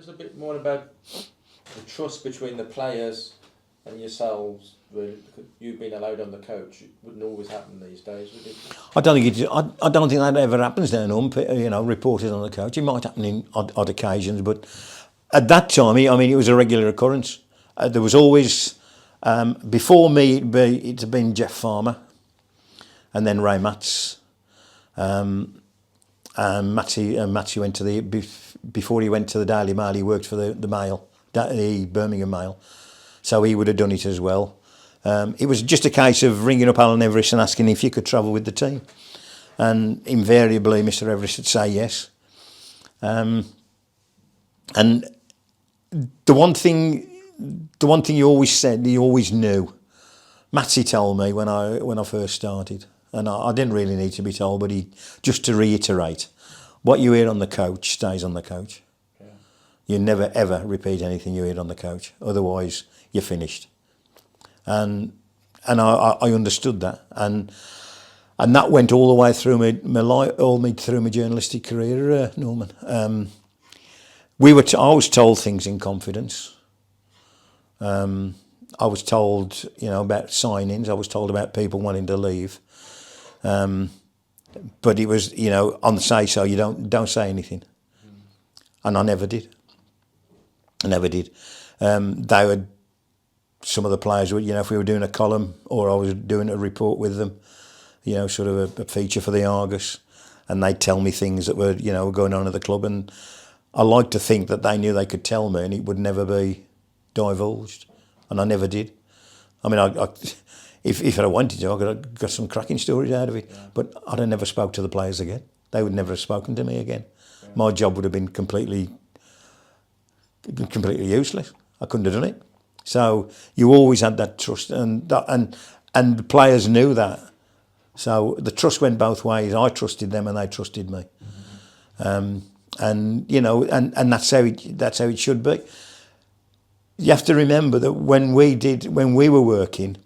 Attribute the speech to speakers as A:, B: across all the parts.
A: us a bit more about the trust between the players and yourselves? Really, because you've been allowed on the coach. It wouldn't always happen these days, would it?
B: I don't think that ever happens down home. You know, reported on the coach. It might happen in odd occasions, but at that time, I mean, it was a regular occurrence. There was always before me. It had been Jeff Farmer, and then Ray Matts. Matty went to before he went to the Daily Mail. He worked for the Mail, the Birmingham Mail, so he would have done it as well. It was just a case of ringing up Alan Everest and asking if you could travel with the team, and invariably Mr. Everest would say yes. And the one thing he always said, he always knew. Matty told me when I first started, and I didn't really need to be told, but just to reiterate, what you hear on the coach stays on the coach. Yeah. You never ever repeat anything you hear on the coach, otherwise you're finished. And I understood that, and that went all the way through through my journalistic career, Norman. I was told things in confidence. I was told, about signings. I was told about people wanting to leave. But it was, on the say so. You don't say anything, and I never did. They would. Some of the players would, if we were doing a column or I was doing a report with them, sort of a feature for the Argus, and they'd tell me things that were, going on at the club, and I like to think that they knew they could tell me and it would never be divulged, and I never did. I mean, if I wanted to, I could have got some cracking stories out of it, but I'd have never spoke to the players again. They would never have spoken to me again. Yeah. My job would have been completely useless. I couldn't have done it. So you always had that trust, and the players knew that. So the trust went both ways. I trusted them, and they trusted me. Mm-hmm. And that's how it should be. You have to remember that when we were working,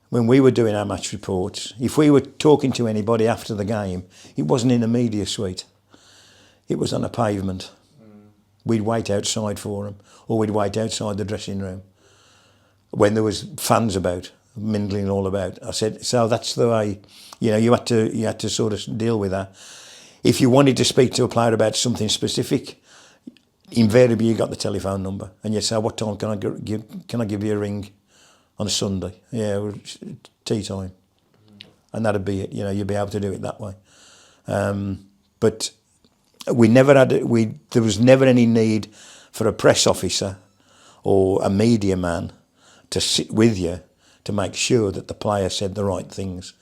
B: when we were doing our match reports, if we were talking to anybody after the game, it wasn't in a media suite. It was on a pavement. We'd wait outside for them, or we'd wait outside the dressing room when there was fans about, mingling all about. I said, so that's the way, you had to sort of deal with that. If you wanted to speak to a player about something specific, invariably you got the telephone number, and you'd say, what time can I give you a ring on a Sunday? Yeah, tea time. And that'd be it. You'd be able to do it that way. But we never had there was never any need for a press officer or a media man to sit with you to make sure that the player said the right things,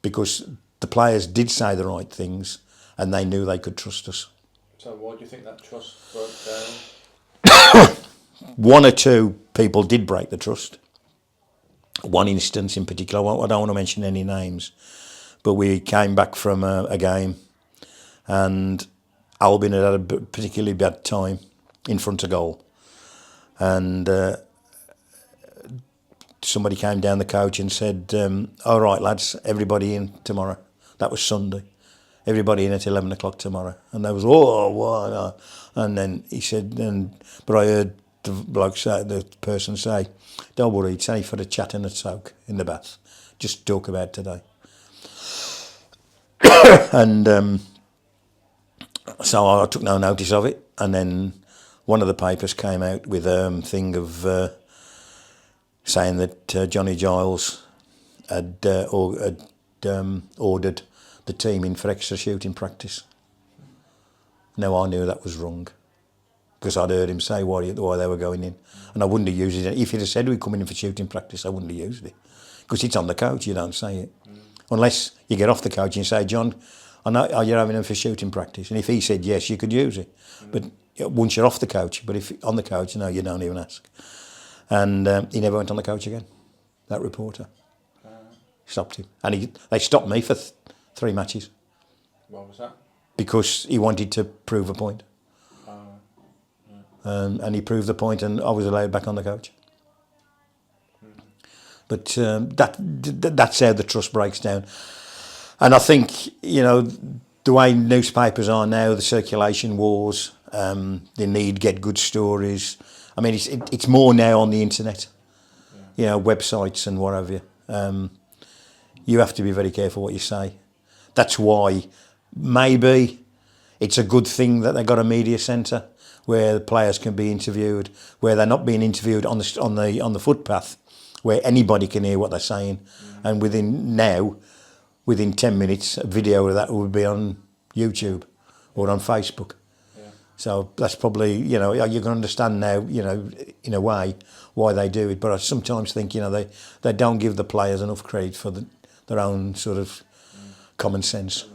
B: because the players did say the right things and they knew they could trust us.
A: So why do you think that trust broke down?
B: One or two people did break the trust. One instance in particular, I don't want to mention any names, but we came back from a game, and Albin had a particularly bad time in front of goal, and somebody came down the coach and said, all right lads, everybody in tomorrow. That was Sunday. Everybody in at 11 o'clock tomorrow. And they was, what? And then he said, but I heard the person say, don't worry, it's only for a chat and a soak in the bath. Just talk about today. And so I took no notice of it. And then one of the papers came out with a thing of saying that Johnny Giles had ordered the team in for extra shooting practice. Now I knew that was wrong, because I'd heard him say why they were going in, and I wouldn't have used it. If he'd have said we're coming in for shooting practice, I wouldn't have used it, because it's on the coach. You don't say it unless you get off the coach and you say, John, I know you're having them for shooting practice, and if he said yes, you could use it. But once you're off the coach, but if on the coach, no, you don't even ask. And he never went on the coach again. That reporter stopped him, and they stopped me for 3 matches.
A: What was that?
B: Because he wanted to prove a point. And he proved the point, and I was allowed back on the coach. But that's how the trust breaks down. And I think, the way newspapers are now, the circulation wars, They need get good stories. I mean, it's more now on the internet, you know, websites and what have you. You have to be very careful what you say. That's why maybe it's a good thing that they got a media centre where the players can be interviewed, where they're not being interviewed on the footpath, where anybody can hear what they're saying, and within 10 minutes, a video of that would be on YouTube or on Facebook. So that's probably, you know, you can understand now, you know, in a way, why they do it. But I sometimes think, you know, they don't give the players enough credit for their own sort of common sense.